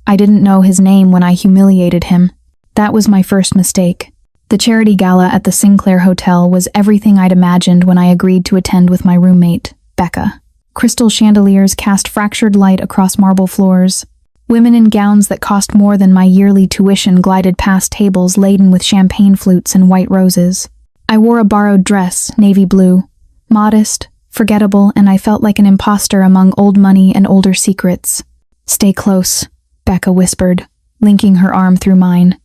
I didn't know his name when I humiliated him. That was my first mistake. The charity gala at the Sinclair Hotel was everything I'd imagined when I agreed to attend with my roommate, Becca. Crystal chandeliers cast fractured light across marble floors. Women in gowns that cost more than my yearly tuition glided past tables laden with champagne flutes and white roses. I wore a borrowed dress, navy blue, modest, forgettable, and I felt like an imposter among old money and older secrets. "Stay close," Becca whispered, linking her arm through mine.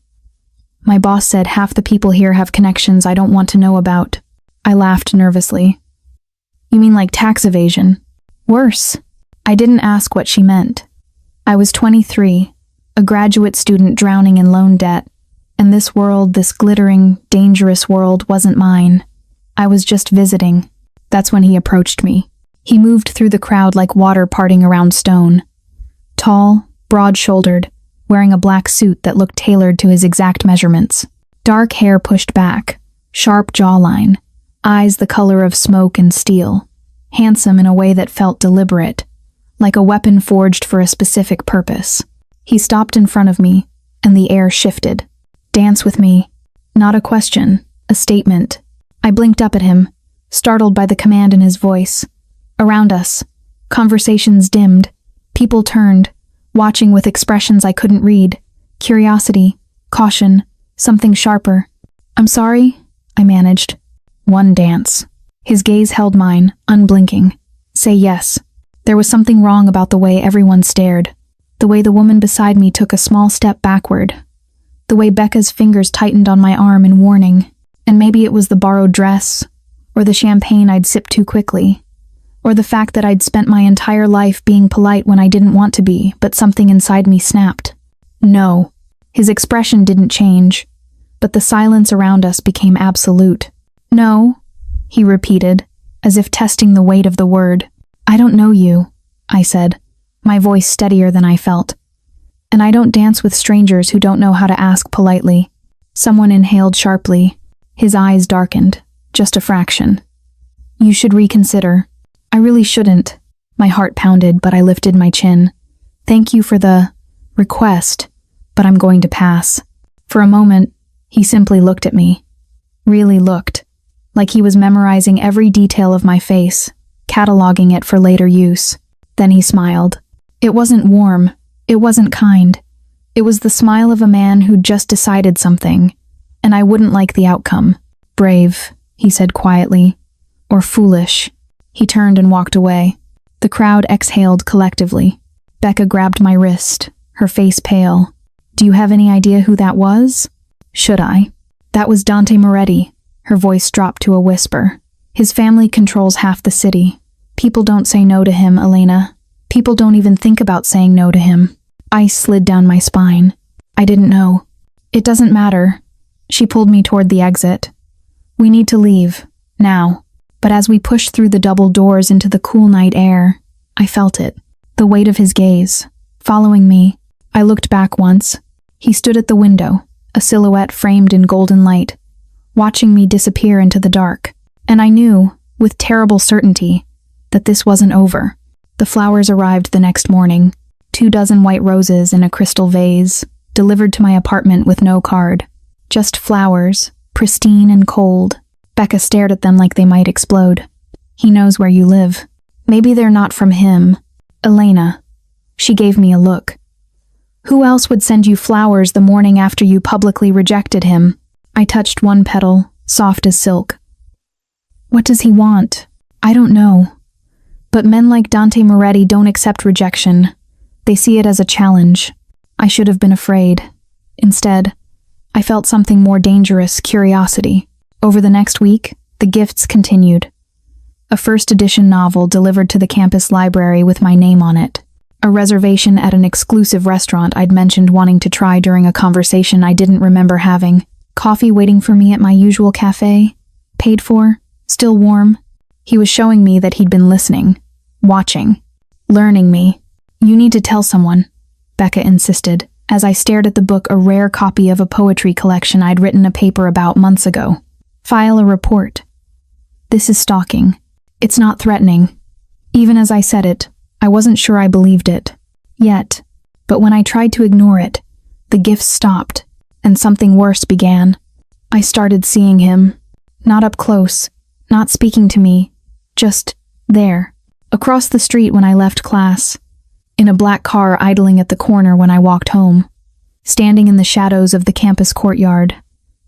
"My boss said half the people here have connections I don't want to know about." I laughed nervously. "You mean like tax evasion?" "Worse." I didn't ask what she meant. I was 23, a graduate student drowning in loan debt, and this world, this glittering, dangerous world, wasn't mine. I was just visiting. That's when he approached me. He moved through the crowd like water parting around stone. Tall, broad-shouldered, wearing a black suit that looked tailored to his exact measurements. Dark hair pushed back, sharp jawline, eyes the color of smoke and steel. Handsome in a way that felt deliberate, like a weapon forged for a specific purpose. He stopped in front of me, and the air shifted. "Dance with me." Not a question, a statement. I blinked up at him, startled by the command in his voice. Around us, conversations dimmed. People turned, watching with expressions I couldn't read. Curiosity, caution, something sharper. "I'm sorry," I managed. "One dance." His gaze held mine, unblinking. "Say yes." There was something wrong about the way everyone stared. The way the woman beside me took a small step backward. The way Becca's fingers tightened on my arm in warning. And maybe it was the borrowed dress, or the champagne I'd sipped too quickly, or the fact that I'd spent my entire life being polite when I didn't want to be, but something inside me snapped. "No." His expression didn't change, but the silence around us became absolute. "No," he repeated, as if testing the weight of the word. "I don't know you," I said, my voice steadier than I felt. "And I don't dance with strangers who don't know how to ask politely." Someone inhaled sharply. His eyes darkened, just a fraction. "You should reconsider." "I really shouldn't." My heart pounded, but I lifted my chin. "Thank you for the request, but I'm going to pass." For a moment, he simply looked at me. Really looked. Like he was memorizing every detail of my face, cataloging it for later use. Then he smiled. It wasn't warm. It wasn't kind. It was the smile of a man who'd just decided something, and I wouldn't like the outcome. "Brave," he said quietly. "Or foolish." He turned and walked away. The crowd exhaled collectively. Becca grabbed my wrist, her face pale. "Do you have any idea who that was?" "Should I?" "That was Dante Moretti." Her voice dropped to a whisper. "His family controls half the city. People don't say no to him, Elena. People don't even think about saying no to him." Ice slid down my spine. I didn't know. "It doesn't matter." She pulled me toward the exit. "We need to leave, now." But as we pushed through the double doors into the cool night air, I felt it. The weight of his gaze, following me. I looked back once. He stood at the window, a silhouette framed in golden light, watching me disappear into the dark. And I knew, with terrible certainty, that this wasn't over. The flowers arrived the next morning, 24 white roses in a crystal vase, delivered to my apartment with no card. Just flowers, pristine and cold. Becca stared at them like they might explode. "He knows where you live." "Maybe they're not from him." "Elena." She gave me a look. "Who else would send you flowers the morning after you publicly rejected him?" I touched one petal, soft as silk. "What does he want?" "I don't know. But men like Dante Moretti don't accept rejection. They see it as a challenge. I should have been afraid. Instead, I felt something more dangerous, curiosity. Over the next week, the gifts continued. A first edition novel delivered to the campus library with my name on it. A reservation at an exclusive restaurant I'd mentioned wanting to try during a conversation I didn't remember having. Coffee waiting for me at my usual cafe. Paid for, still warm. He was showing me that he'd been listening, watching, learning me. "You need to tell someone," Becca insisted, as I stared at the book, a rare copy of a poetry collection I'd written a paper about months ago. "File a report. This is stalking. It's not threatening." Even as I said it, I wasn't sure I believed it. Yet, But when I tried to ignore it, the gifts stopped, and something worse began. I started seeing him. Not up close, not speaking to me, just there. Across the street when I left class. In a black car idling at the corner when I walked home. Standing in the shadows of the campus courtyard.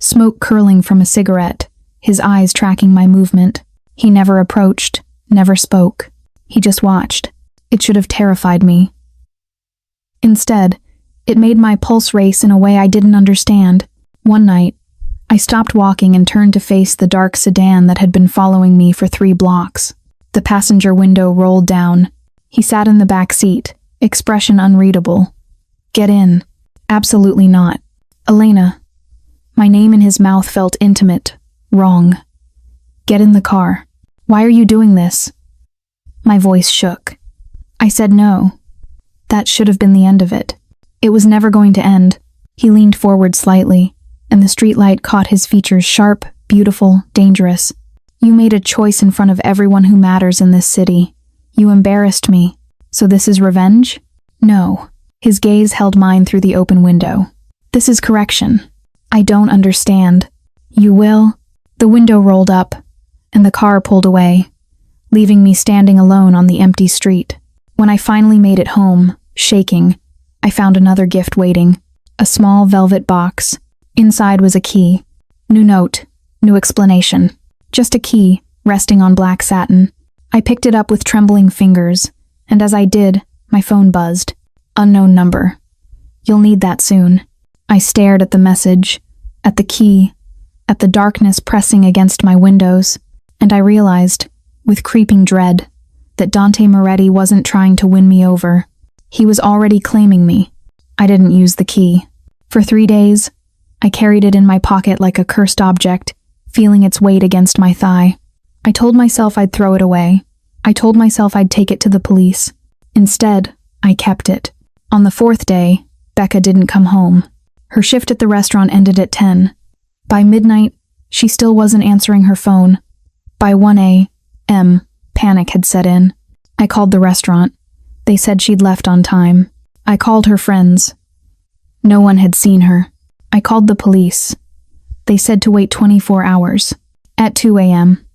Smoke curling from a cigarette, his eyes tracking my movement. He never approached, never spoke. He just watched. It should have terrified me. Instead, it made my pulse race in a way I didn't understand. One night, I stopped walking and turned to face the dark sedan that had been following me for 3 blocks. The passenger window rolled down. He sat in the back seat, expression unreadable. Get in. Absolutely not. Elena. My name in his mouth felt intimate, wrong. Get in the car. Why are you doing this? My voice shook. I said no. That should have been the end of it. It was never going to end. He leaned forward slightly, and the streetlight caught his features sharp, beautiful, dangerous. You made a choice in front of everyone who matters in this city. You embarrassed me. So this is revenge? No. His gaze held mine through the open window. This is correction. I don't understand. You will? The window rolled up, and the car pulled away, leaving me standing alone on the empty street. When I finally made it home, shaking, I found another gift waiting. A small velvet box. Inside was a key. New note. New explanation. Just a key, resting on black satin. I picked it up with trembling fingers, and as I did, my phone buzzed. Unknown number. You'll need that soon. I stared at the message, at the key, at the darkness pressing against my windows, and I realized, with creeping dread, that Dante Moretti wasn't trying to win me over. He was already claiming me. I didn't use the key. For 3 days, I carried it in my pocket like a cursed object, feeling its weight against my thigh. I told myself I'd throw it away. I told myself I'd take it to the police. Instead, I kept it. On the 4th day, Becca didn't come home. Her shift at the restaurant ended at 10. By midnight, she still wasn't answering her phone. By 1 a.m., panic had set in. I called the restaurant. They said she'd left on time. I called her friends. No one had seen her. I called the police. They said to wait 24 hours. At 2 a.m.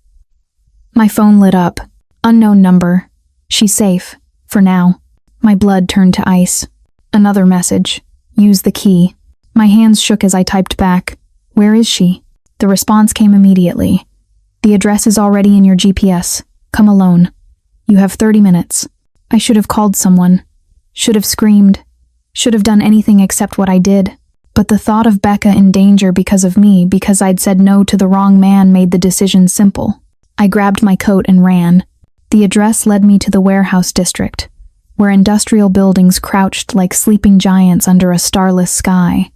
My phone lit up. Unknown number. She's safe. For now. My blood turned to ice. Another message. Use the key. My hands shook as I typed back. Where is she? The response came immediately. The address is already in your GPS. Come alone. You have 30 minutes. I should have called someone. Should have screamed. Should have done anything except what I did. But the thought of Becca in danger because of me, because I'd said no to the wrong man, made the decision simple. I grabbed my coat and ran. The address led me to the warehouse district, where industrial buildings crouched like sleeping giants under a starless sky.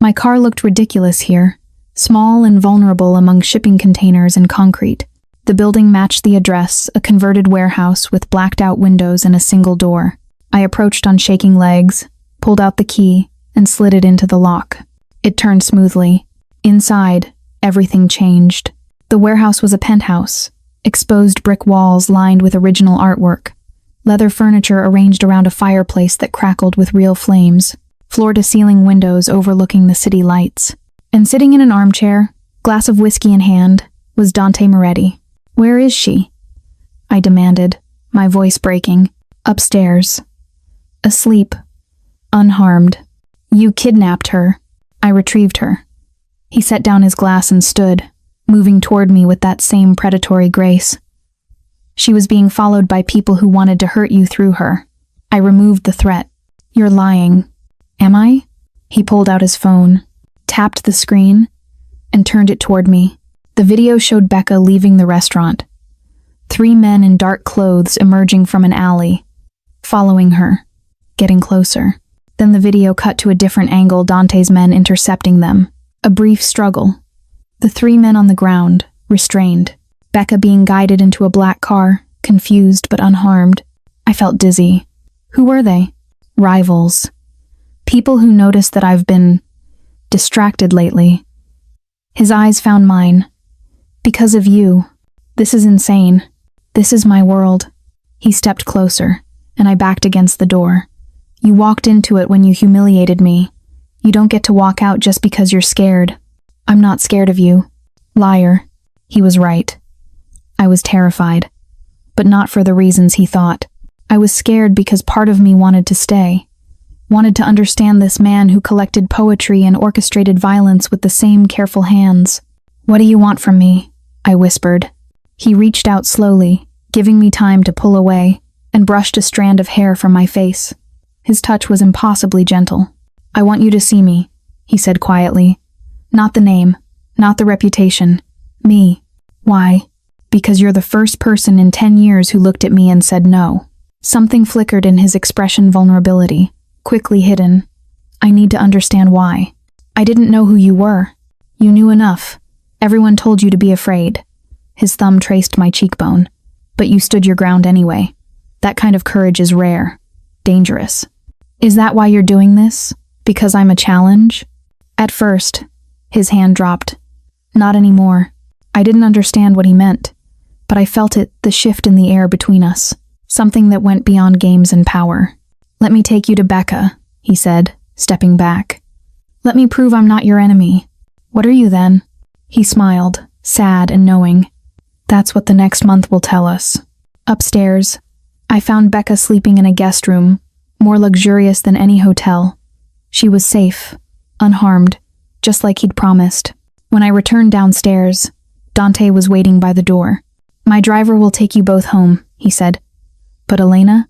My car looked ridiculous here, small and vulnerable among shipping containers and concrete. The building matched the address, a converted warehouse with blacked-out windows and a single door. I approached on shaking legs, pulled out the key, and slid it into the lock. It turned smoothly. Inside, everything changed. The warehouse was a penthouse, exposed brick walls lined with original artwork, leather furniture arranged around a fireplace that crackled with real flames, floor-to-ceiling windows overlooking the city lights. And sitting in an armchair, glass of whiskey in hand, was Dante Moretti. Where is she? I demanded, my voice breaking. Upstairs. Asleep. Unharmed. You kidnapped her. I retrieved her. He set down his glass and stood, moving toward me with that same predatory grace. She was being followed by people who wanted to hurt you through her. I removed the threat. You're lying. Am I? He pulled out his phone, tapped the screen, and turned it toward me. The video showed Becca leaving the restaurant. 3 men in dark clothes emerging from an alley, following her, getting closer. Then the video cut to a different angle, Dante's men intercepting them. A brief struggle. The 3 men on the ground, restrained. Becca being guided into a black car, confused but unharmed. I felt dizzy. Who were they? Rivals. People who noticed that I've been distracted lately. His eyes found mine. Because of you. This is insane. This is my world. He stepped closer, and I backed against the door. You walked into it when you humiliated me. You don't get to walk out just because you're scared. I'm not scared of you. Liar. He was right. I was terrified. But not for the reasons he thought. I was scared because part of me wanted to stay. Wanted to understand this man who collected poetry and orchestrated violence with the same careful hands. What do you want from me? I whispered. He reached out slowly, giving me time to pull away, and brushed a strand of hair from my face. His touch was impossibly gentle. I want you to see me, he said quietly. Not the name, not the reputation. Me. Why? Because you're the first person in 10 years who looked at me and said no. Something flickered in his expression, vulnerability, quickly hidden. I need to understand why. I didn't know who you were. You knew enough. Everyone told you to be afraid. His thumb traced my cheekbone. But you stood your ground anyway. That kind of courage is rare. Dangerous. Is that why you're doing this? Because I'm a challenge? At first, his hand dropped. Not anymore. I didn't understand what he meant. But I felt it, the shift in the air between us. Something that went beyond games and power. Let me take you to Becca, he said, stepping back. Let me prove I'm not your enemy. What are you then? He smiled, sad and knowing. That's what the next month will tell us. Upstairs, I found Becca sleeping in a guest room, more luxurious than any hotel. She was safe, unharmed, just like he'd promised. When I returned downstairs, Dante was waiting by the door. My driver will take you both home, he said. But Elena?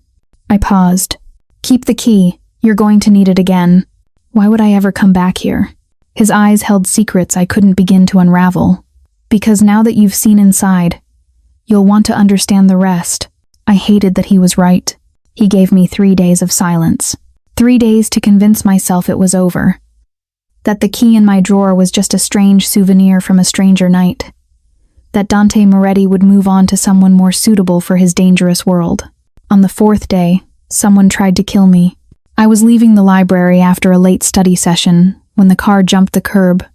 I paused. Keep the key. You're going to need it again. Why would I ever come back here? His eyes held secrets I couldn't begin to unravel. Because now that you've seen inside, you'll want to understand the rest. I hated that he was right. He gave me 3 days of silence. 3 days to convince myself it was over. That the key in my drawer was just a strange souvenir from a stranger night. That Dante Moretti would move on to someone more suitable for his dangerous world. On the 4th day, someone tried to kill me. I was leaving the library after a late study session when the car jumped the curb.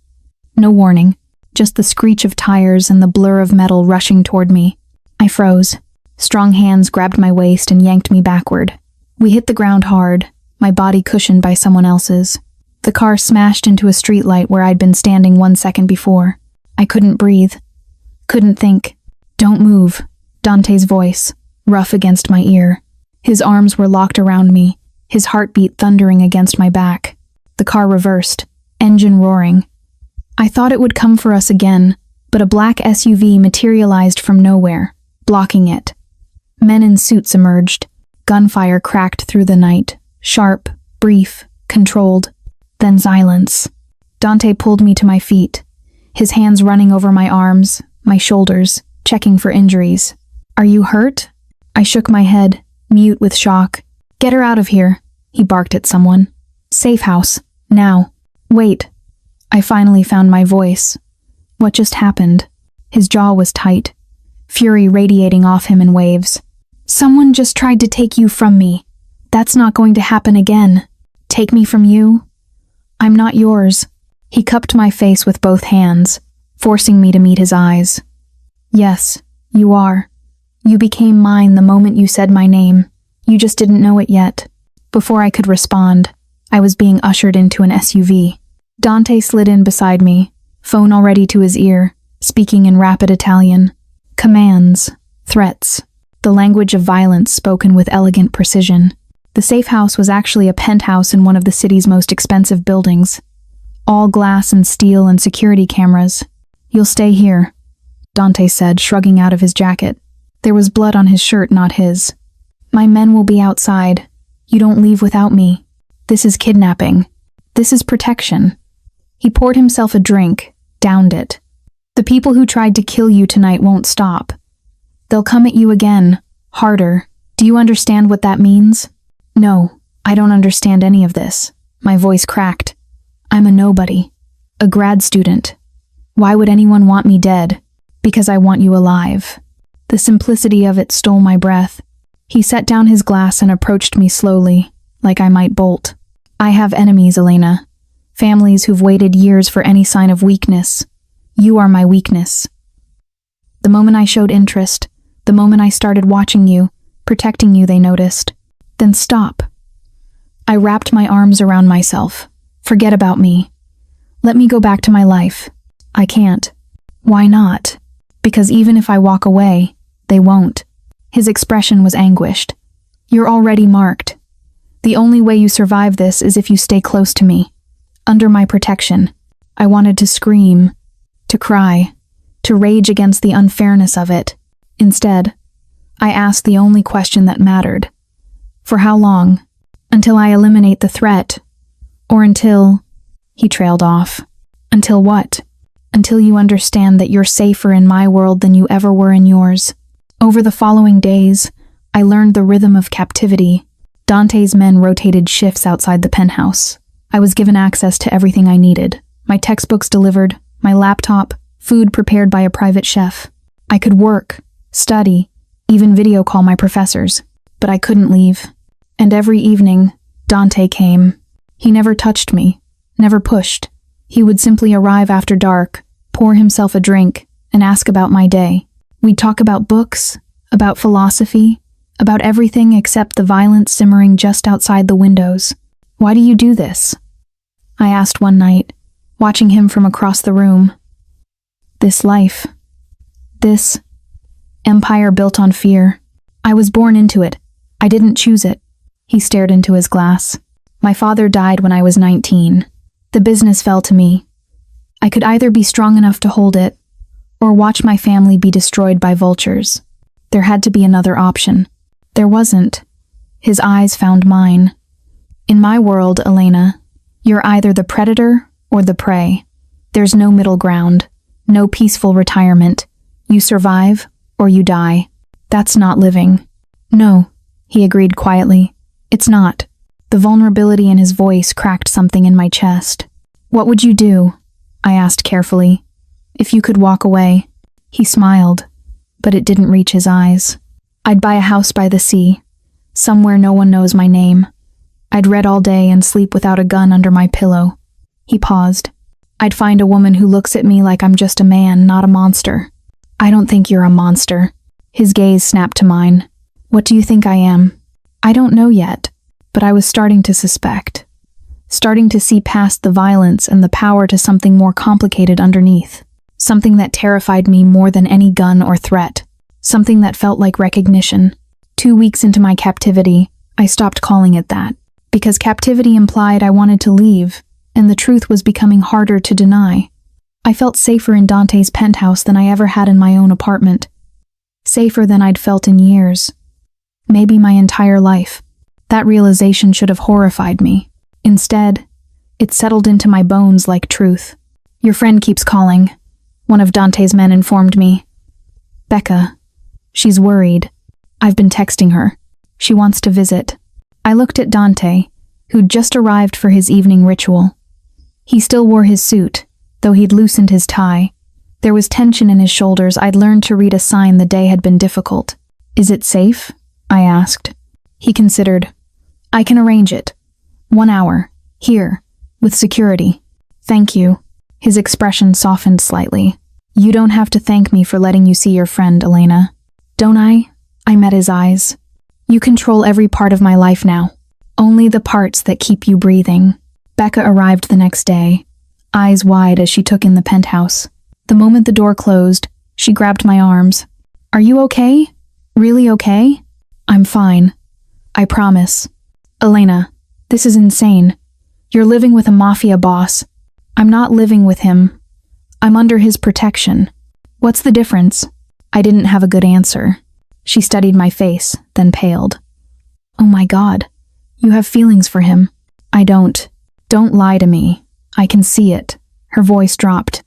No warning, just the screech of tires and the blur of metal rushing toward me. I froze. Strong hands grabbed my waist and yanked me backward. We hit the ground hard, my body cushioned by someone else's. The car smashed into a streetlight where I'd been standing 1 second before. I couldn't breathe. Couldn't think. Don't move. Dante's voice, rough against my ear. His arms were locked around me, his heartbeat thundering against my back. The car reversed, engine roaring. I thought it would come for us again, but a black SUV materialized from nowhere, blocking it. Men in suits emerged. Gunfire cracked through the night, sharp, brief, controlled. Then silence. Dante pulled me to my feet, his hands running over my arms, my shoulders, checking for injuries. Are you hurt? I shook my head, mute with shock. Get her out of here, he barked at someone. Safe house, now. Wait. I finally found my voice. What just happened? His jaw was tight, fury radiating off him in waves. Someone just tried to take you from me. That's not going to happen again. Take me from you? I'm not yours. He cupped my face with both hands, forcing me to meet his eyes. Yes, you are. You became mine the moment you said my name. You just didn't know it yet. Before I could respond, I was being ushered into an SUV. Dante slid in beside me, phone already to his ear, speaking in rapid Italian. Commands, threats, the language of violence spoken with elegant precision. The safe house was actually a penthouse in one of the city's most expensive buildings. All glass and steel and security cameras. You'll stay here, Dante said, shrugging out of his jacket. There was blood on his shirt, not his. My men will be outside. You don't leave without me. This is kidnapping. This is protection. He poured himself a drink, downed it. The people who tried to kill you tonight won't stop. They'll come at you again, harder. Do you understand what that means? No, I don't understand any of this. My voice cracked. I'm a nobody. A grad student. Why would anyone want me dead? Because I want you alive. The simplicity of it stole my breath. He set down his glass and approached me slowly, like I might bolt. I have enemies, Elena. Families who've waited years for any sign of weakness. You are my weakness. The moment I showed interest, the moment I started watching you, protecting you, they noticed. Then stop. I wrapped my arms around myself. Forget about me. Let me go back to my life. I can't. Why not? Because even if I walk away, they won't. His expression was anguished. You're already marked. The only way you survive this is if you stay close to me. Under my protection. I wanted to scream, to cry, to rage against the unfairness of it. Instead, I asked the only question that mattered. For how long? Until I eliminate the threat. Or until... He trailed off. Until what? Until you understand that you're safer in my world than you ever were in yours. Over the following days, I learned the rhythm of captivity. Dante's men rotated shifts outside the penthouse. I was given access to everything I needed. My textbooks delivered, my laptop, food prepared by a private chef. I could work, study, even video call my professors. But I couldn't leave. And every evening, Dante came. He never touched me, never pushed. He would simply arrive after dark, pour himself a drink, and ask about my day. We'd talk about books, about philosophy, about everything except the violence simmering just outside the windows. Why do you do this? I asked one night, watching him from across the room. This life. This empire built on fear. I was born into it. I didn't choose it. He stared into his glass. My father died when I was 19. The business fell to me. I could either be strong enough to hold it, or watch my family be destroyed by vultures. There had to be another option. There wasn't. His eyes found mine. In my world, Elena, you're either the predator or the prey. There's no middle ground, no peaceful retirement. You survive or you die. That's not living. No, he agreed quietly. It's not. The vulnerability in his voice cracked something in my chest. What would you do? I asked carefully. If you could walk away. He smiled, but it didn't reach his eyes. I'd buy a house by the sea, somewhere no one knows my name. I'd read all day and sleep without a gun under my pillow. He paused. I'd find a woman who looks at me like I'm just a man, not a monster. I don't think you're a monster. His gaze snapped to mine. What do you think I am? I don't know yet, but I was starting to suspect. Starting to see past the violence and the power to something more complicated underneath. Something that terrified me more than any gun or threat. Something that felt like recognition. 2 weeks into my captivity, I stopped calling it that. Because captivity implied I wanted to leave, and the truth was becoming harder to deny. I felt safer in Dante's penthouse than I ever had in my own apartment. Safer than I'd felt in years. Maybe my entire life. That realization should have horrified me. Instead, it settled into my bones like truth. Your friend keeps calling, one of Dante's men informed me. Becca. She's worried. I've been texting her. She wants to visit. I looked at Dante, who'd just arrived for his evening ritual. He still wore his suit, though he'd loosened his tie. There was tension in his shoulders. I'd learned to read a sign the day had been difficult. Is it safe? I asked. He considered. I can arrange it. 1 hour. Here. With security. Thank you. His expression softened slightly. You don't have to thank me for letting you see your friend, Elena. Don't I? I met his eyes. You control every part of my life now. Only the parts that keep you breathing. Becca arrived the next day, eyes wide as she took in the penthouse. The moment the door closed, she grabbed my arms. Are you okay? Really okay? I'm fine. I promise. Elena, this is insane. You're living with a mafia boss. I'm not living with him. I'm under his protection. What's the difference? I didn't have a good answer. She studied my face, then paled. Oh my God. You have feelings for him. I don't. Don't lie to me. I can see it. Her voice dropped.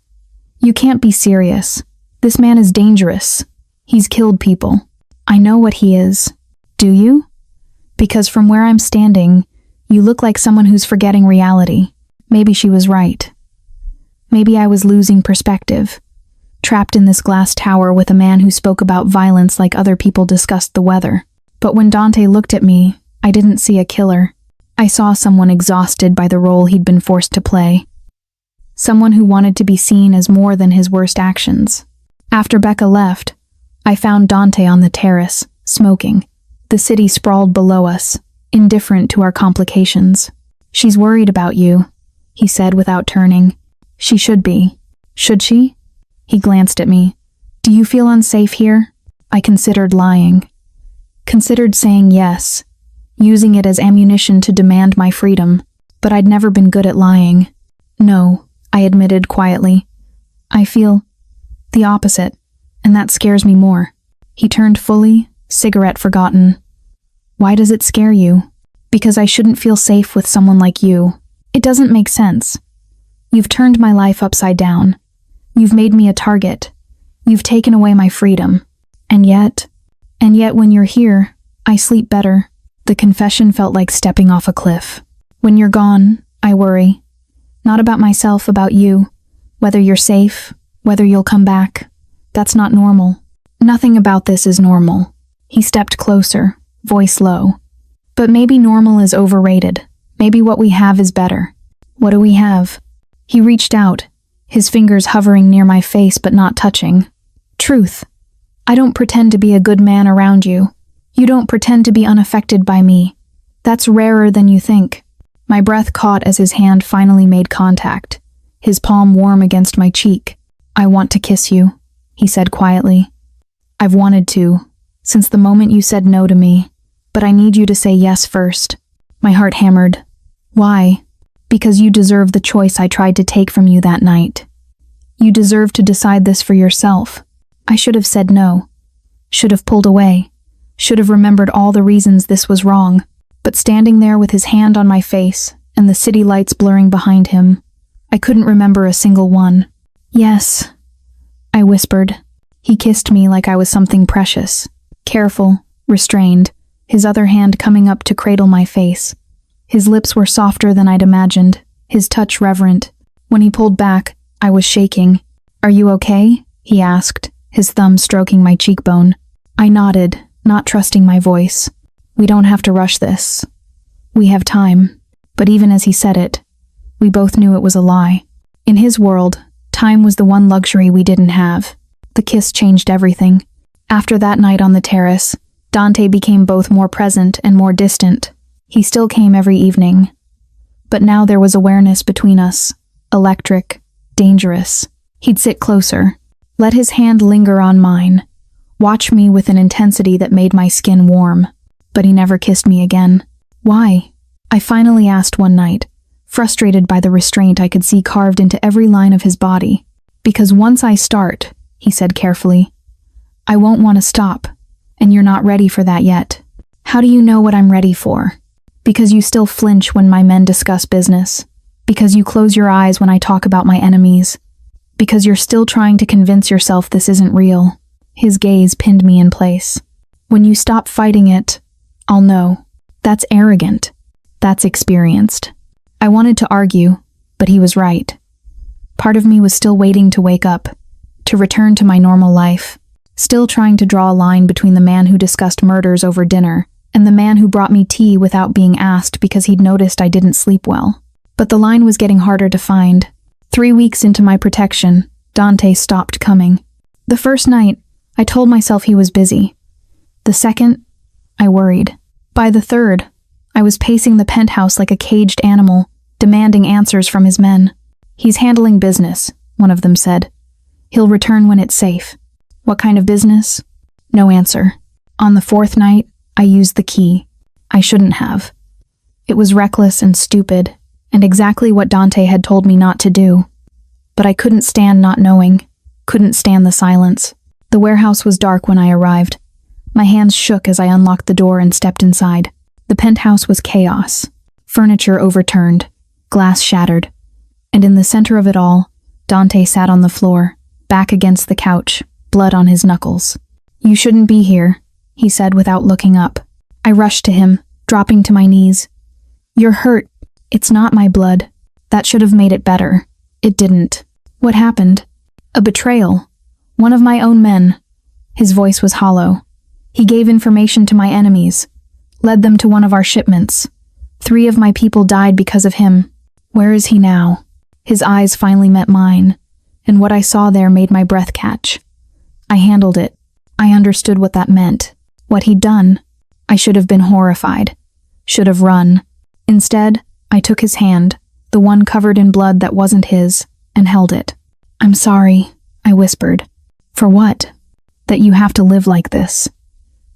You can't be serious. This man is dangerous. He's killed people. I know what he is. Do you? Because from where I'm standing, you look like someone who's forgetting reality. Maybe she was right. Maybe I was losing perspective. Trapped in this glass tower with a man who spoke about violence like other people discussed the weather. But when Dante looked at me, I didn't see a killer. I saw someone exhausted by the role he'd been forced to play. Someone who wanted to be seen as more than his worst actions. After Becca left, I found Dante on the terrace, smoking. The city sprawled below us, indifferent to our complications. "She's worried about you," he said without turning. "She should be." "Should she?" He glanced at me. "Do you feel unsafe here?" I considered lying. Considered saying yes, using it as ammunition to demand my freedom, but I'd never been good at lying. "No," I admitted quietly. "I feel the opposite, and that scares me more." He turned fully, cigarette forgotten. "Why does it scare you?" "Because I shouldn't feel safe with someone like you. It doesn't make sense. You've turned my life upside down. You've made me a target. You've taken away my freedom. And yet when you're here, I sleep better." The confession felt like stepping off a cliff. "When you're gone, I worry. Not about myself, about you. Whether you're safe, whether you'll come back. That's not normal. Nothing about this is normal." He stepped closer, voice low. "But maybe normal is overrated. Maybe what we have is better." "What do we have?" He reached out, his fingers hovering near my face but not touching. "Truth. I don't pretend to be a good man around you. You don't pretend to be unaffected by me. That's rarer than you think." My breath caught as his hand finally made contact, his palm warm against my cheek. "I want to kiss you," he said quietly. "I've wanted to, since the moment you said no to me, but I need you to say yes first." My heart hammered. "Why?" "Because you deserve the choice I tried to take from you that night. You deserve to decide this for yourself. I should have said no, should have pulled away, should have remembered all the reasons this was wrong. But standing there with his hand on my face and the city lights blurring behind him, I couldn't remember a single one. "Yes," I whispered. He kissed me like I was something precious, careful, restrained, his other hand coming up to cradle my face. His lips were softer than I'd imagined, his touch reverent. When he pulled back, I was shaking. "Are you okay?" he asked, his thumb stroking my cheekbone. I nodded, not trusting my voice. "We don't have to rush this. We have time." But even as he said it, we both knew it was a lie. In his world, time was the one luxury we didn't have. The kiss changed everything. After that night on the terrace, Dante became both more present and more distant. He still came every evening. But now there was awareness between us, electric, dangerous. He'd sit closer, let his hand linger on mine, watch me with an intensity that made my skin warm. But he never kissed me again. "Why?" I finally asked one night, frustrated by the restraint I could see carved into every line of his body. "Because once I start," he said carefully, "I won't want to stop, and you're not ready for that yet." "How do you know what I'm ready for?" "Because you still flinch when my men discuss business. Because you close your eyes when I talk about my enemies. Because you're still trying to convince yourself this isn't real." His gaze pinned me in place. "When you stop fighting it, I'll know. That's arrogant. That's experienced." I wanted to argue, but he was right. Part of me was still waiting to wake up, to return to my normal life, still trying to draw a line between the man who discussed murders over dinner and the man who brought me tea without being asked because he'd noticed I didn't sleep well. But the line was getting harder to find. 3 weeks into my protection, Dante stopped coming. The first night, I told myself he was busy. The second, I worried. By the third, I was pacing the penthouse like a caged animal, demanding answers from his men. "He's handling business," one of them said. "He'll return when it's safe." "What kind of business?" No answer. On the fourth night, I used the key. I shouldn't have. It was reckless and stupid, and exactly what Dante had told me not to do. But I couldn't stand not knowing, couldn't stand the silence. The warehouse was dark when I arrived. My hands shook as I unlocked the door and stepped inside. The penthouse was chaos. Furniture overturned, glass shattered. And in the center of it all, Dante sat on the floor, back against the couch, blood on his knuckles. "You shouldn't be here," he said without looking up. I rushed to him, dropping to my knees. "You're hurt. It's not my blood. That should have made it better. It didn't." "What happened?" "A betrayal. One of my own men." His voice was hollow. "He gave information to my enemies, led them to one of our shipments. 3 of my people died because of him. Where is he now?" His eyes finally met mine, and what I saw there made my breath catch. I handled it. I understood what that meant. What he'd done. I should have been horrified. Should have run. Instead, I took his hand, the one covered in blood that wasn't his, and held it. "I'm sorry," I whispered. "For what?" "That you have to live like this.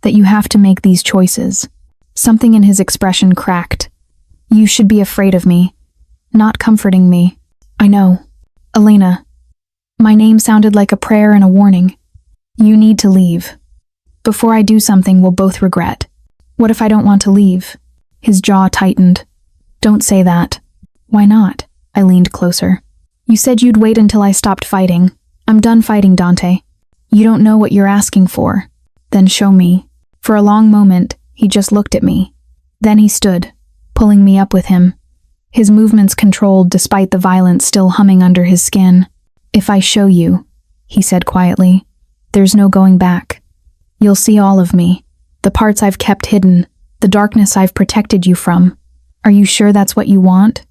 That you have to make these choices." Something in his expression cracked. "You should be afraid of me, not comforting me." "I know. Elena." My name sounded like a prayer and a warning. "You need to leave. Before I do something we'll both regret." "What if I don't want to leave?" His jaw tightened. "Don't say that." "Why not?" I leaned closer. "You said you'd wait until I stopped fighting. I'm done fighting, Dante. You don't know what you're asking for. Then show me." For a long moment, he just looked at me. Then he stood, pulling me up with him. His movements controlled despite the violence still humming under his skin. "If I show you," he said quietly, "there's no going back. You'll see all of me, the parts I've kept hidden, the darkness I've protected you from. Are you sure that's what you want?"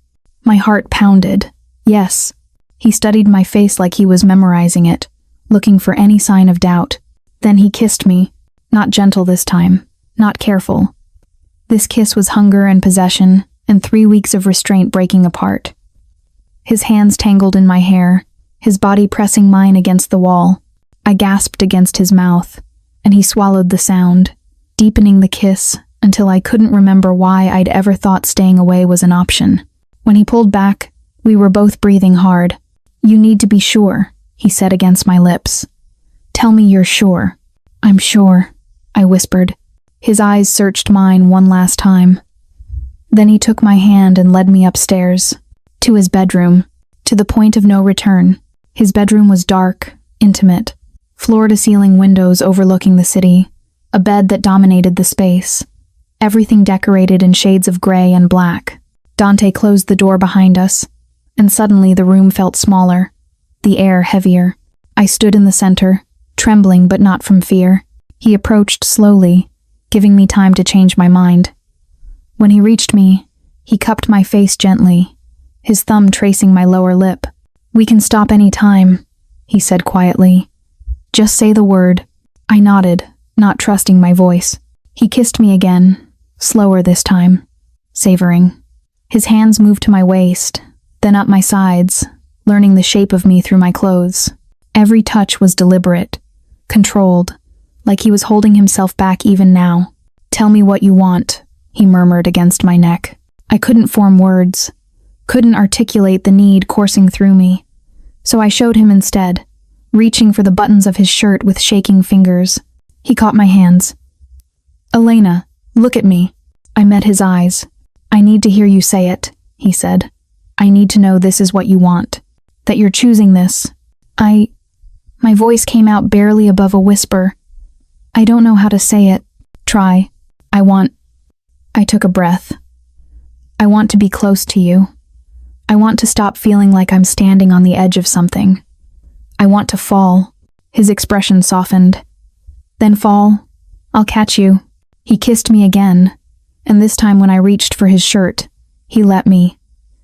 My heart pounded. Yes. He studied my face like he was memorizing it, looking for any sign of doubt. Then he kissed me, not gentle this time, not careful. This kiss was hunger and possession, and 3 weeks of restraint breaking apart. His hands tangled in my hair, his body pressing mine against the wall. I gasped against his mouth, and he swallowed the sound, deepening the kiss until I couldn't remember why I'd ever thought staying away was an option. When he pulled back, we were both breathing hard. "You need to be sure," he said against my lips. "Tell me you're sure." "I'm sure," I whispered. His eyes searched mine one last time. Then he took my hand and led me upstairs, to his bedroom, to the point of no return. His bedroom was dark, intimate, floor-to-ceiling windows overlooking the city, a bed that dominated the space, everything decorated in shades of gray and black. Dante closed the door behind us, and suddenly the room felt smaller, the air heavier. I stood in the center, trembling but not from fear. He approached slowly, giving me time to change my mind. When he reached me, he cupped my face gently, his thumb tracing my lower lip. "We can stop any time," he said quietly. "Just say the word." I nodded, not trusting my voice. He kissed me again, slower this time, savoring. His hands moved to my waist, then up my sides, learning the shape of me through my clothes. Every touch was deliberate, controlled, like he was holding himself back even now. "Tell me what you want," he murmured against my neck. I couldn't form words, couldn't articulate the need coursing through me. So I showed him instead, reaching for the buttons of his shirt with shaking fingers. He caught my hands. "Elena, look at me." I met his eyes. "I need to hear you say it," he said. "I need to know this is what you want, that you're choosing this." My voice came out barely above a whisper. "I don't know how to say it." "Try." I took a breath. "I want to be close to you. I want to stop feeling like I'm standing on the edge of something. I want to fall." His expression softened. "Then fall. I'll catch you." He kissed me again, and this time when I reached for his shirt, he let me.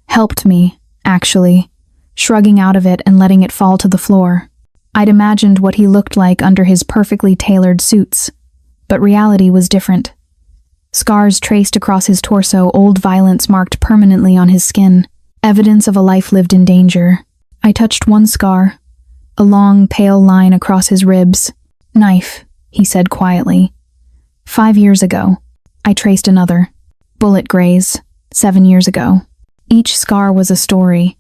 Helped me, actually, shrugging out of it and letting it fall to the floor. I'd imagined what he looked like under his perfectly tailored suits, but reality was different. Scars traced across his torso, old violence marked permanently on his skin, evidence of a life lived in danger. I touched one scar, a long, pale line across his ribs. "Knife," he said quietly. 5 years ago. I traced another. Bullet graze, 7 years ago. Each scar was a story,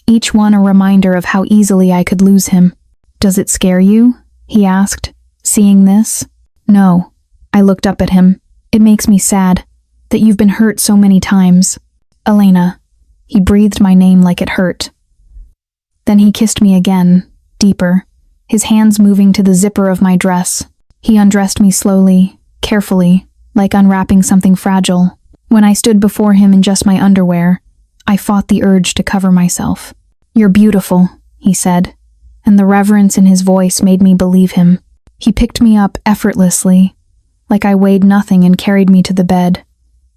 each one a reminder of how easily I could lose him. "Does it scare you?" he asked, seeing this. "No." I looked up at him. "It makes me sad, that you've been hurt so many times." "Elena." He breathed my name like it hurt. Then he kissed me again, deeper, his hands moving to the zipper of my dress. He undressed me slowly, carefully, like unwrapping something fragile. When I stood before him in just my underwear, I fought the urge to cover myself. "You're beautiful," he said, and the reverence in his voice made me believe him. He picked me up effortlessly, like I weighed nothing, and carried me to the bed,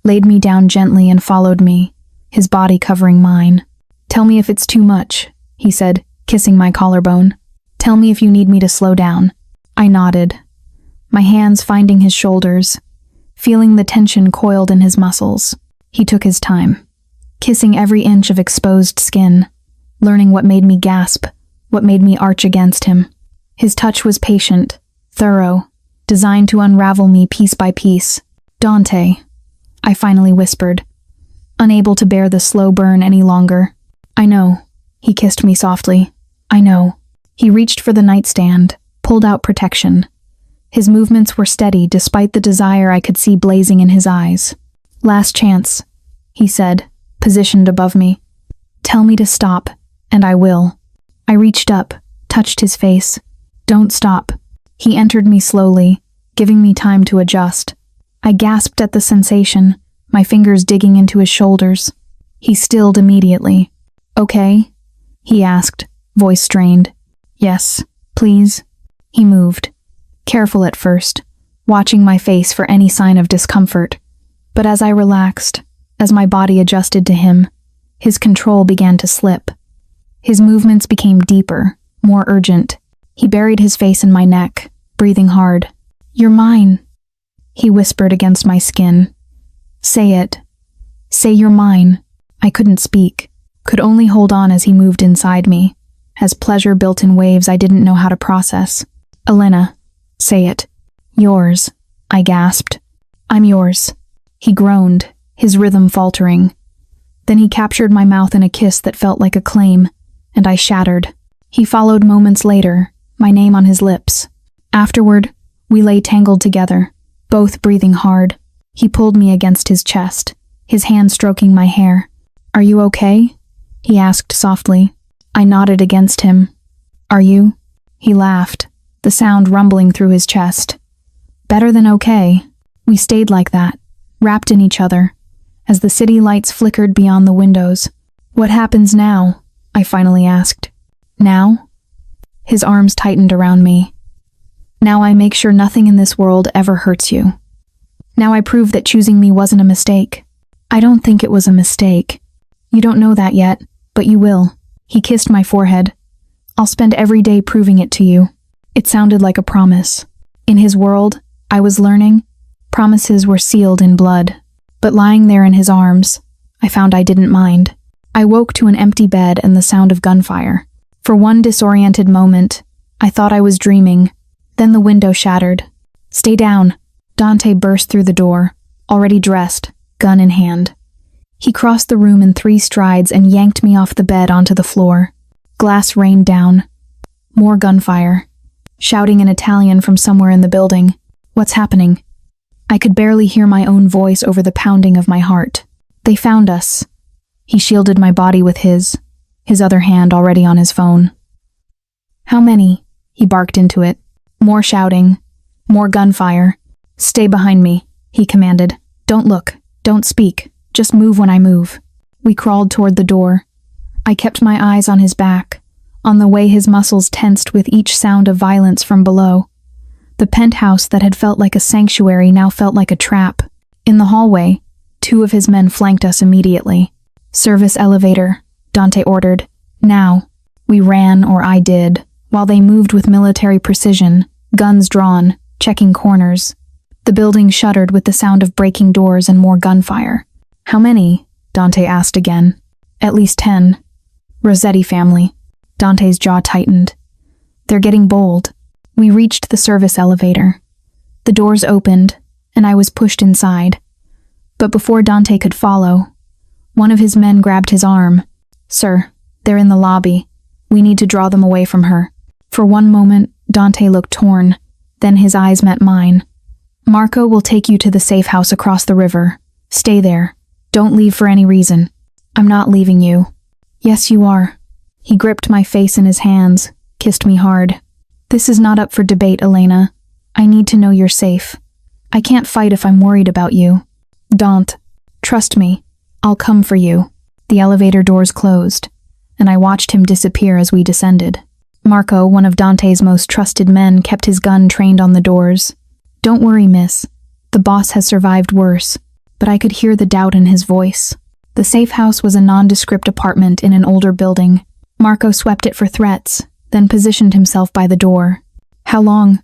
laid me down gently and followed me, his body covering mine. "Tell me if it's too much," he said, kissing my collarbone. "Tell me if you need me to slow down." I nodded, my hands finding his shoulders, feeling the tension coiled in his muscles. He took his time, kissing every inch of exposed skin, learning what made me gasp, what made me arch against him. His touch was patient, thorough, designed to unravel me piece by piece. "Dante," I finally whispered, unable to bear the slow burn any longer. "I know." He kissed me softly. "I know." He reached for the nightstand, pulled out protection. His movements were steady despite the desire I could see blazing in his eyes. "Last chance," he said, positioned above me. "Tell me to stop, and I will." I reached up, touched his face. "Don't stop." He entered me slowly, giving me time to adjust. I gasped at the sensation, my fingers digging into his shoulders. He stilled immediately. "Okay?" he asked, voice strained. "Yes, please." He moved, careful at first, watching my face for any sign of discomfort. But as I relaxed, as my body adjusted to him, his control began to slip. His movements became deeper, more urgent. He buried his face in my neck, breathing hard. "You're mine," he whispered against my skin. "Say it. Say you're mine." I couldn't speak, could only hold on as he moved inside me, as pleasure built in waves I didn't know how to process. "Elena, say it." "Yours," I gasped. "I'm yours." He groaned, his rhythm faltering. Then he captured my mouth in a kiss that felt like a claim, and I shattered. He followed moments later, my name on his lips. Afterward, we lay tangled together, both breathing hard. He pulled me against his chest, his hand stroking my hair. "Are you okay?" he asked softly. I nodded against him. "Are you?" He laughed, the sound rumbling through his chest. "Better than okay." We stayed like that, wrapped in each other, as the city lights flickered beyond the windows. "What happens now?" I finally asked. "Now?" His arms tightened around me. "Now I make sure nothing in this world ever hurts you. Now I prove that choosing me wasn't a mistake." "I don't think it was a mistake." "You don't know that yet, but you will." He kissed my forehead. "I'll spend every day proving it to you." It sounded like a promise. In his world, I was learning, promises were sealed in blood. But lying there in his arms, I found I didn't mind. I woke to an empty bed and the sound of gunfire. For one disoriented moment, I thought I was dreaming. Then the window shattered. "Stay down." Dante burst through the door, already dressed, gun in hand. He crossed the room in 3 strides and yanked me off the bed onto the floor. Glass rained down. More gunfire. Shouting in Italian from somewhere in the building. "What's happening?" I could barely hear my own voice over the pounding of my heart. "They found us." He shielded my body with his other hand already on his phone. "How many?" He barked into it. More shouting. More gunfire. "Stay behind me," he commanded. "Don't look. Don't speak. Just move when I move." We crawled toward the door. I kept my eyes on his back, on the way his muscles tensed with each sound of violence from below. The penthouse that had felt like a sanctuary now felt like a trap. In the hallway, 2 of his men flanked us immediately. "Service elevator," Dante ordered. "Now." We ran, or I did, while they moved with military precision, guns drawn, checking corners. The building shuddered with the sound of breaking doors and more gunfire. "How many?" Dante asked again. "At least 10. Rossetti family." Dante's jaw tightened. "They're getting bold." We reached the service elevator. The doors opened, and I was pushed inside. But before Dante could follow, one of his men grabbed his arm. "Sir, they're in the lobby. We need to draw them away from her." For one moment, Dante looked torn, then his eyes met mine. "Marco will take you to the safe house across the river. Stay there. Don't leave for any reason." "I'm not leaving you." "Yes, you are." He gripped my face in his hands, kissed me hard. "This is not up for debate, Elena. I need to know you're safe. I can't fight if I'm worried about you. Don't. Trust me. I'll come for you." The elevator doors closed, and I watched him disappear as we descended. Marco, one of Dante's most trusted men, kept his gun trained on the doors. "Don't worry, miss. The boss has survived worse." But I could hear the doubt in his voice. The safe house was a nondescript apartment in an older building. Marco swept it for threats, then positioned himself by the door. "How long?"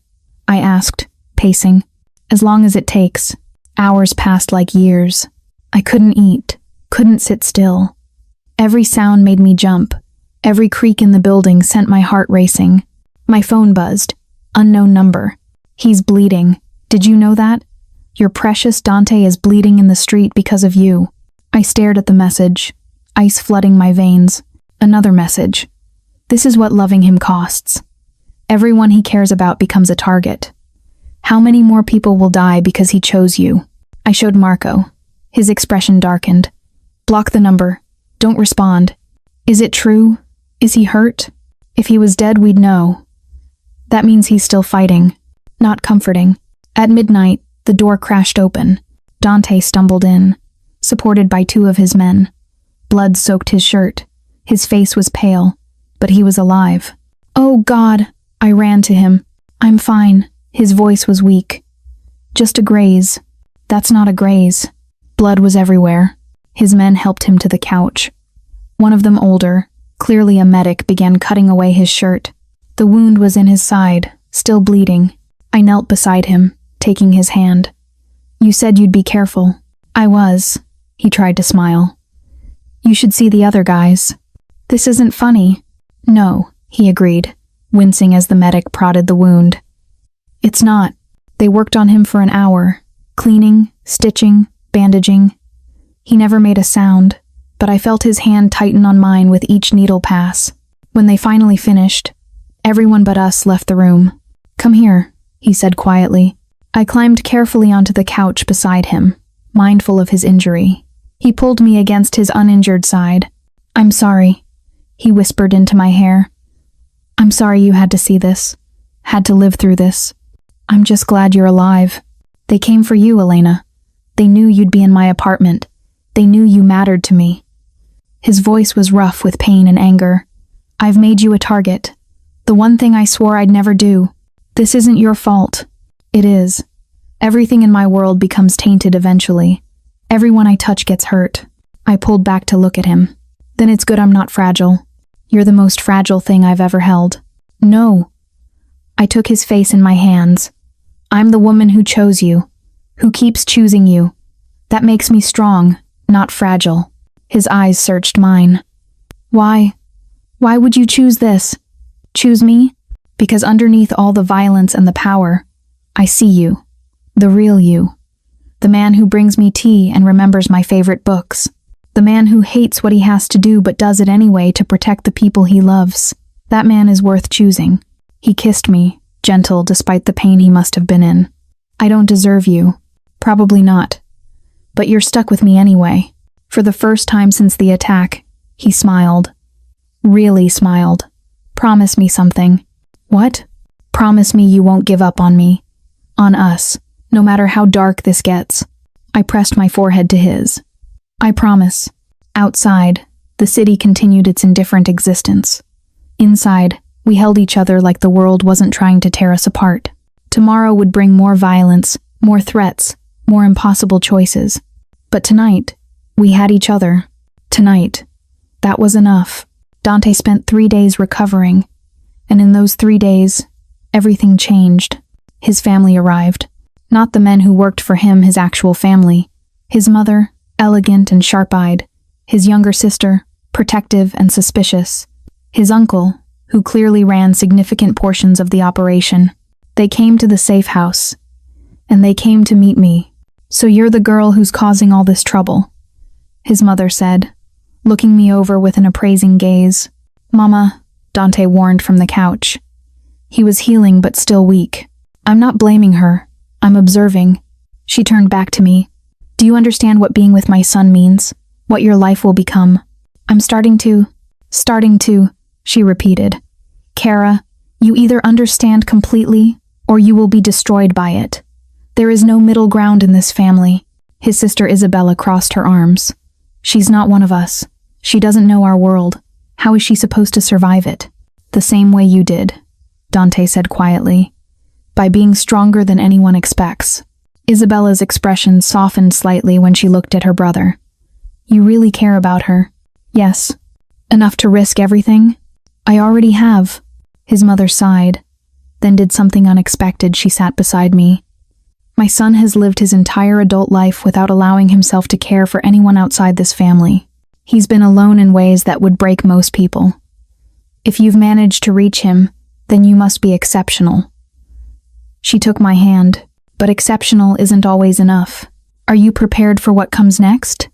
I asked, pacing. "As long as it takes." Hours passed like years. I couldn't eat, couldn't sit still. Every sound made me jump. Every creak in the building sent my heart racing. My phone buzzed. Unknown number. He's bleeding. Did you know that? Your precious Dante is bleeding in the street because of you. I stared at the message, ice flooding my veins. Another message. This is what loving him costs. Everyone he cares about becomes a target. How many more people will die because he chose you? I showed Marco. His expression darkened. Block the number. Don't respond. Is it true? Is he hurt? If he was dead, we'd know. That means he's still fighting, not comforting. At midnight, the door crashed open. Dante stumbled in, supported by 2 of his men. Blood soaked his shirt. His face was pale, but he was alive. Oh God! I ran to him. I'm fine. His voice was weak. Just a graze. That's not a graze. Blood was everywhere. His men helped him to the couch. One of them, older, clearly a medic, began cutting away his shirt. The wound was in his side, still bleeding. I knelt beside him, taking his hand. You said you'd be careful. I was. He tried to smile. You should see the other guys. This isn't funny. No, he agreed, wincing as the medic prodded the wound. It's not. They worked on him for an hour, cleaning, stitching, bandaging. He never made a sound, but I felt his hand tighten on mine with each needle pass. When they finally finished, everyone but us left the room. Come here, he said quietly. I climbed carefully onto the couch beside him, mindful of his injury. He pulled me against his uninjured side. I'm sorry, he whispered into my hair. I'm sorry you had to see this, had to live through this. I'm just glad you're alive. They came for you, Elena. They knew you'd be in my apartment. They knew you mattered to me. His voice was rough with pain and anger. I've made you a target. The one thing I swore I'd never do. This isn't your fault. It is. Everything in my world becomes tainted eventually. Everyone I touch gets hurt. I pulled back to look at him. Then it's good I'm not fragile. You're the most fragile thing I've ever held. No. I took his face in my hands. I'm the woman who chose you, who keeps choosing you. That makes me strong, not fragile. His eyes searched mine. Why? Why would you choose this? Choose me? Because underneath all the violence and the power, I see you. The real you. The man who brings me tea and remembers my favorite books. The man who hates what he has to do but does it anyway to protect the people he loves. That man is worth choosing. He kissed me, gentle despite the pain he must have been in. I don't deserve you. Probably not. But you're stuck with me anyway. For the first time since the attack, he smiled. Really smiled. Promise me something. What? Promise me you won't give up on me. On us, no matter how dark this gets. I pressed my forehead to his. I promise. Outside, the city continued its indifferent existence. Inside, we held each other like the world wasn't trying to tear us apart. Tomorrow would bring more violence, more threats, more impossible choices. But tonight, we had each other. Tonight. That was enough. Dante spent 3 days recovering, and in those 3 days, everything changed. His family arrived. Not the men who worked for him, his actual family. His mother, elegant and sharp-eyed. His younger sister, protective and suspicious. His uncle, who clearly ran significant portions of the operation. They came to the safe house, and they came to meet me. So you're the girl who's causing all this trouble, his mother said, looking me over with an appraising gaze. Mama, Dante warned from the couch. He was healing but still weak. I'm not blaming her. I'm observing. She turned back to me. Do you understand what being with my son means? What your life will become? I'm starting to, she repeated. Kara, you either understand completely, or you will be destroyed by it. There is no middle ground in this family. His sister Isabella crossed her arms. She's not one of us. She doesn't know our world. How is she supposed to survive it? The same way you did, Dante said quietly. By being stronger than anyone expects. Isabella's expression softened slightly when she looked at her brother. You really care about her? Yes. Enough to risk everything? I already have. His mother sighed, then did something unexpected. She sat beside me. My son has lived his entire adult life without allowing himself to care for anyone outside this family. He's been alone in ways that would break most people. If you've managed to reach him, then you must be exceptional." She took my hand, but exceptional isn't always enough. Are you prepared for what comes next?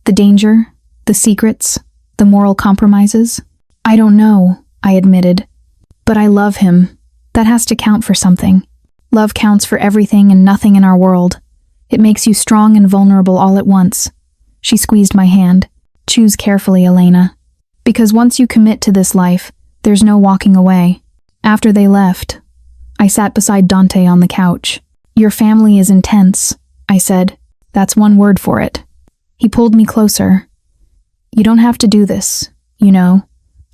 The danger, the secrets, the moral compromises? I don't know, I admitted. But I love him. That has to count for something. Love counts for everything and nothing in our world. It makes you strong and vulnerable all at once. She squeezed my hand. Choose carefully, Elena. Because once you commit to this life, there's no walking away. After they left, I sat beside Dante on the couch. Your family is intense, I said. That's one word for it. He pulled me closer. You don't have to do this, you know.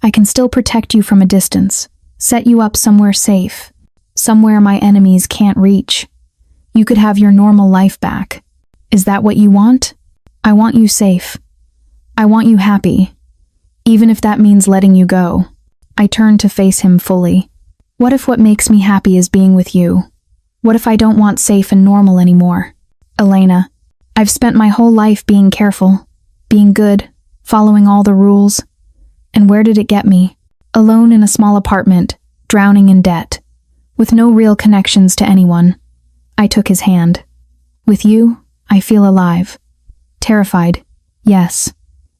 I can still protect you from a distance, set you up somewhere safe, somewhere my enemies can't reach. You could have your normal life back. Is that what you want? I want you safe. I want you happy, even if that means letting you go. I turned to face him fully. What if what makes me happy is being with you? What if I don't want safe and normal anymore? Elena, I've spent my whole life being careful, being good, following all the rules. And where did it get me? Alone in a small apartment, drowning in debt, with no real connections to anyone. I took his hand. With you, I feel alive. Terrified, yes,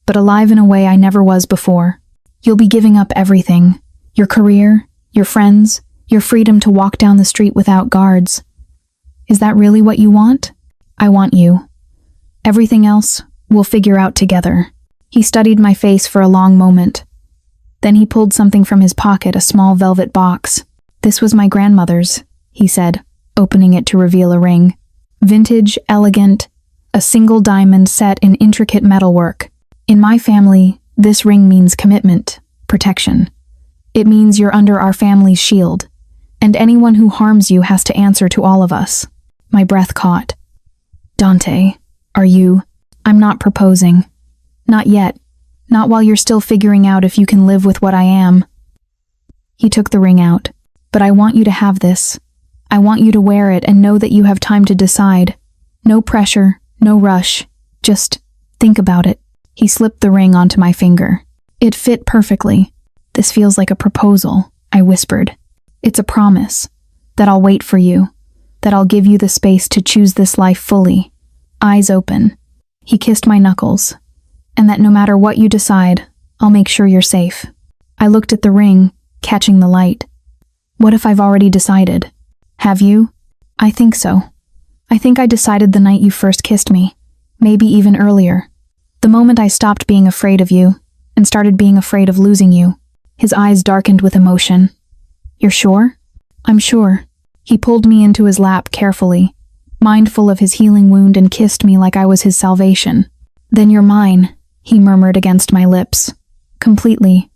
but alive in a way I never was before. You'll be giving up everything. Your career, your friends, your freedom to walk down the street without guards. Is that really what you want? I want you. Everything else, we'll figure out together. He studied my face for a long moment. Then he pulled something from his pocket, a small velvet box. This was my grandmother's, he said, opening it to reveal a ring. Vintage, elegant, a single diamond set in intricate metalwork. In my family, this ring means commitment, protection. It means you're under our family's shield, and anyone who harms you has to answer to all of us. My breath caught. Dante, are you? I'm not proposing. Not yet. Not while you're still figuring out if you can live with what I am. He took the ring out. But I want you to have this. I want you to wear it and know that you have time to decide. No pressure, no rush. Just think about it. He slipped the ring onto my finger. It fit perfectly. This feels like a proposal, I whispered. It's a promise. That I'll wait for you. That I'll give you the space to choose this life fully. Eyes open. He kissed my knuckles. And that no matter what you decide, I'll make sure you're safe. I looked at the ring, catching the light. What if I've already decided? Have you? I think so. I think I decided the night you first kissed me. Maybe even earlier. The moment I stopped being afraid of you and started being afraid of losing you. His eyes darkened with emotion. You're sure? I'm sure. He pulled me into his lap carefully, mindful of his healing wound, and kissed me like I was his salvation. Then you're mine, he murmured against my lips. Completely.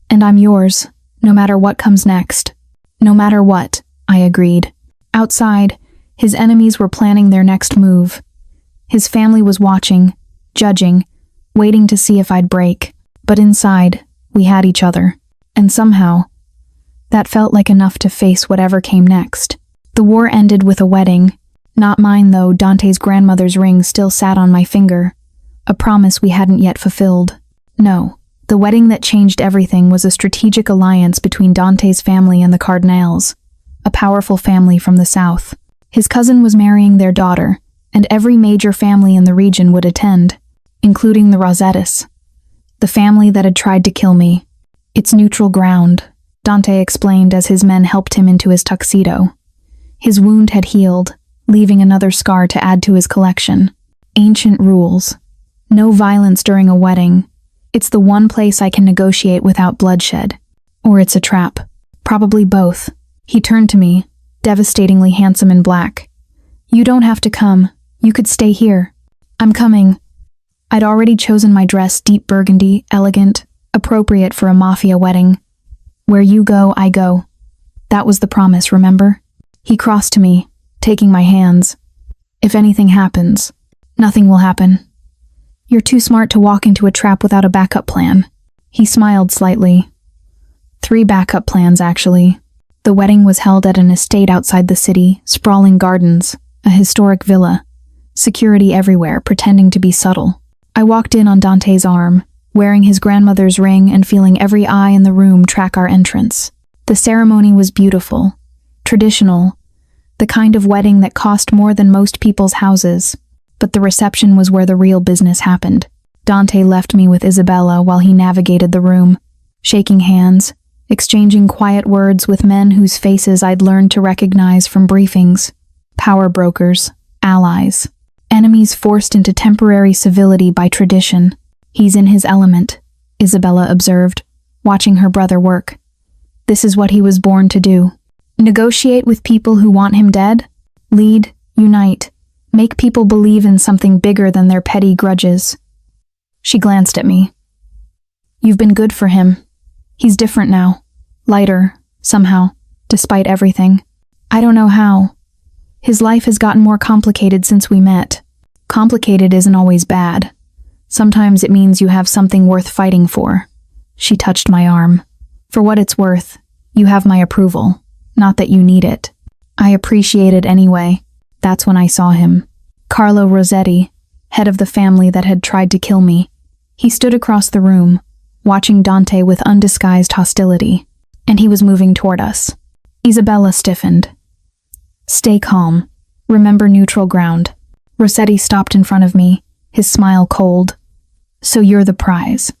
And I'm yours, no matter what comes next. No matter what, I agreed. Outside, his enemies were planning their next move. His family was watching, judging, waiting to see if I'd break. But inside, we had each other. And somehow, that felt like enough to face whatever came next. The war ended with a wedding. Not mine, though. Dante's grandmother's ring still sat on my finger. A promise we hadn't yet fulfilled. No, the wedding that changed everything was a strategic alliance between Dante's family and the Cardinals, a powerful family from the south. His cousin was marrying their daughter, and every major family in the region would attend, including the Rosettis, the family that had tried to kill me. It's neutral ground, Dante explained as his men helped him into his tuxedo. His wound had healed, leaving another scar to add to his collection. Ancient rules. No violence during a wedding. It's the one place I can negotiate without bloodshed. Or it's a trap. Probably both. He turned to me, devastatingly handsome in black. You don't have to come. You could stay here. I'm coming. I'd already chosen my dress, deep burgundy, elegant, appropriate for a Mafia wedding. Where you go, I go. That was the promise, remember? He crossed to me, taking my hands. If anything happens, nothing will happen. You're too smart to walk into a trap without a backup plan. He smiled slightly. 3 backup plans, actually. The wedding was held at an estate outside the city, sprawling gardens, A historic villa. Security everywhere, pretending to be subtle. I walked in on Dante's arm, wearing his grandmother's ring and feeling every eye in the room track our entrance. The ceremony was beautiful, traditional, the kind of wedding that cost more than most people's houses. But the reception was where the real business happened. Dante left me with Isabella while he navigated the room, shaking hands, exchanging quiet words with men whose faces I'd learned to recognize from briefings. Power brokers, allies, enemies forced into temporary civility by tradition. He's in his element, Isabella observed, watching her brother work. This is what he was born to do. Negotiate with people who want him dead? Lead, unite, make people believe in something bigger than their petty grudges. She glanced at me. You've been good for him. He's different now. Lighter, somehow, despite everything. I don't know how. His life has gotten more complicated since we met. Complicated isn't always bad. Sometimes it means you have something worth fighting for. She touched my arm. For what it's worth, you have my approval. Not that you need it. I appreciate it anyway. That's when I saw him. Carlo Rossetti, head of the family that had tried to kill me. He stood across the room, watching Dante with undisguised hostility, and he was moving toward us. Isabella stiffened. Stay calm. Remember neutral ground. Rossetti stopped in front of me, his smile cold. So you're the prize.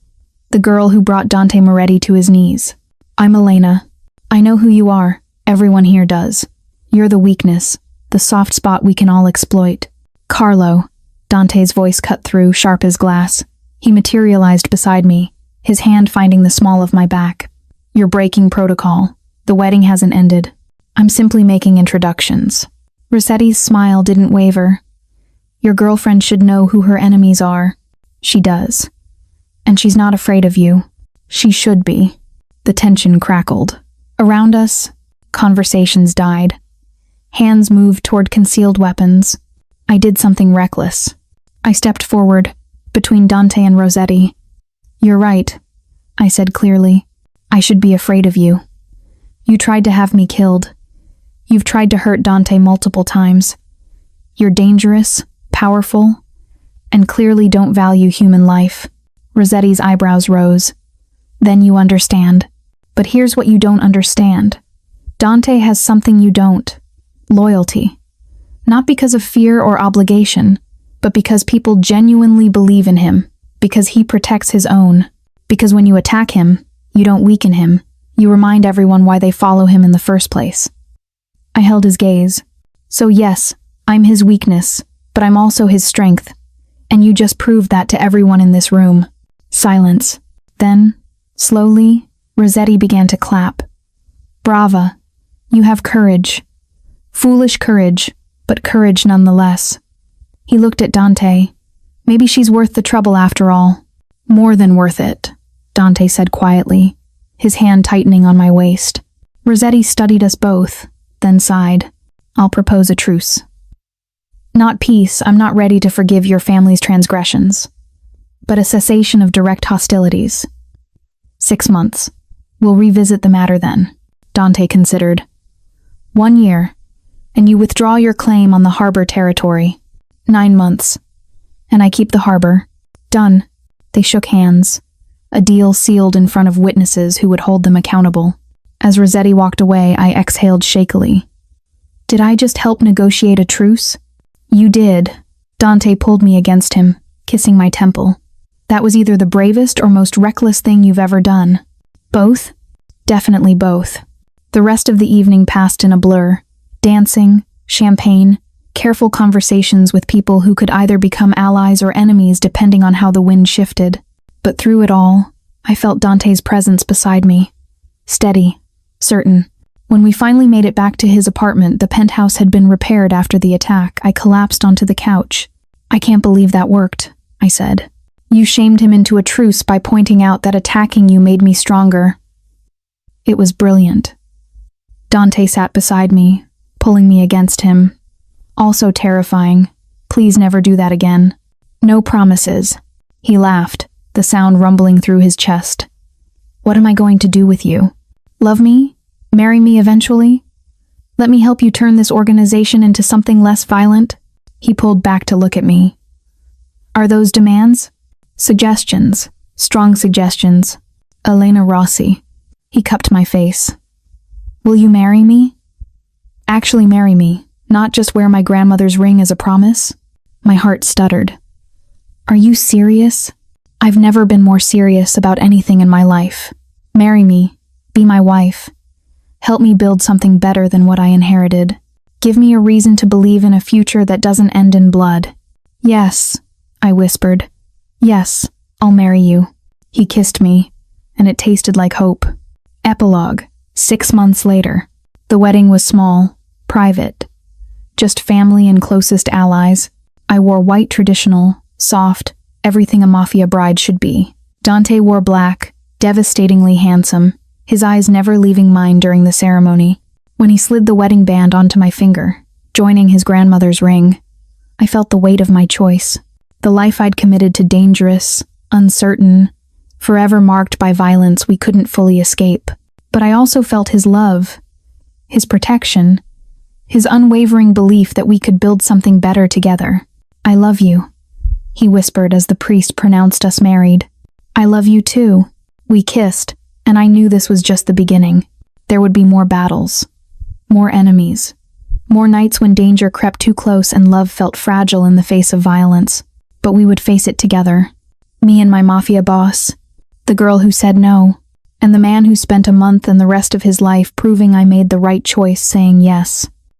The girl who brought Dante Moretti to his knees. I'm Elena. I know who you are. Everyone here does. You're the weakness, the soft spot we can all exploit. Carlo. Dante's voice cut through, sharp as glass. He materialized beside me, his hand finding the small of my back. You're breaking protocol. The wedding hasn't ended. I'm simply making introductions. Rossetti's smile didn't waver. Your girlfriend should know who her enemies are. She does. And she's not afraid of you. She should be. The tension crackled. Around us, conversations died. Hands moved toward concealed weapons. I did something reckless. I stepped forward, between Dante and Rossetti. You're right, I said clearly. I should be afraid of you. You tried to have me killed. You've tried to hurt Dante multiple times. You're dangerous, powerful, and clearly don't value human life. Rossetti's eyebrows rose. Then you understand. But here's what you don't understand. Dante has something you don't. Loyalty. Not because of fear or obligation, but because people genuinely believe in him, because he protects his own, because when you attack him, you don't weaken him, you remind everyone why they follow him in the first place. I held his gaze. So yes, I'm his weakness, but I'm also his strength, and you just proved that to everyone in this room. Silence. Then, slowly, Rossetti began to clap. Brava. You have courage. Foolish courage, but courage nonetheless. He looked at Dante. Maybe she's worth the trouble after all. More than worth it, Dante said quietly, his hand tightening on my waist. Rossetti studied us both, then sighed. I'll propose a truce. Not peace, I'm not ready to forgive your family's transgressions, but a cessation of direct hostilities. 6 months. We'll revisit the matter then, Dante considered. 1 year, and you withdraw your claim on the harbor territory. 9 months, and I keep the harbor. Done. They shook hands, a deal sealed in front of witnesses who would hold them accountable. As Rossetti walked away, I exhaled shakily. Did I just help negotiate a truce? You did. Dante pulled me against him, kissing my temple. That was either the bravest or most reckless thing you've ever done. Both? Definitely both. The rest of the evening passed in a blur. Dancing, champagne, careful conversations with people who could either become allies or enemies depending on how the wind shifted. But through it all, I felt Dante's presence beside me. Steady, certain. When we finally made it back to his apartment, the penthouse had been repaired after the attack. I collapsed onto the couch. I can't believe that worked, I said. You shamed him into a truce by pointing out that attacking you made me stronger. It was brilliant. Dante sat beside me, pulling me against him. Also terrifying. Please never do that again. No promises. He laughed, the sound rumbling through his chest. What am I going to do with you? Love me? Marry me eventually? Let me help you turn this organization into something less violent." He pulled back to look at me. "Are those demands?" "Suggestions. Strong suggestions. Elena Rossi." He cupped my face. "Will you marry me? Actually marry me, not just wear my grandmother's ring as a promise?" My heart stuttered. "Are you serious?" "I've never been more serious about anything in my life. Marry me. Be my wife. Help me build something better than what I inherited. Give me a reason to believe in a future that doesn't end in blood." "Yes," I whispered. "Yes, I'll marry you." He kissed me, and it tasted like hope. Epilogue. 6 months later. The wedding was small, private. Just family and closest allies. I wore white traditional, soft, everything a Mafia bride should be. Dante wore black, devastatingly handsome, his eyes never leaving mine during the ceremony. When he slid the wedding band onto my finger, joining his grandmother's ring, I felt the weight of my choice. The life I'd committed to dangerous, uncertain, forever marked by violence we couldn't fully escape. But I also felt his love, his protection, his unwavering belief that we could build something better together. "I love you," he whispered as the priest pronounced us married. "I love you too." We kissed, and I knew this was just the beginning. There would be more battles, more enemies, more nights when danger crept too close and love felt fragile in the face of violence. But we would face it together. Me and my Mafia boss, the girl who said no, and the man who spent a month and the rest of his life proving I made the right choice saying yes.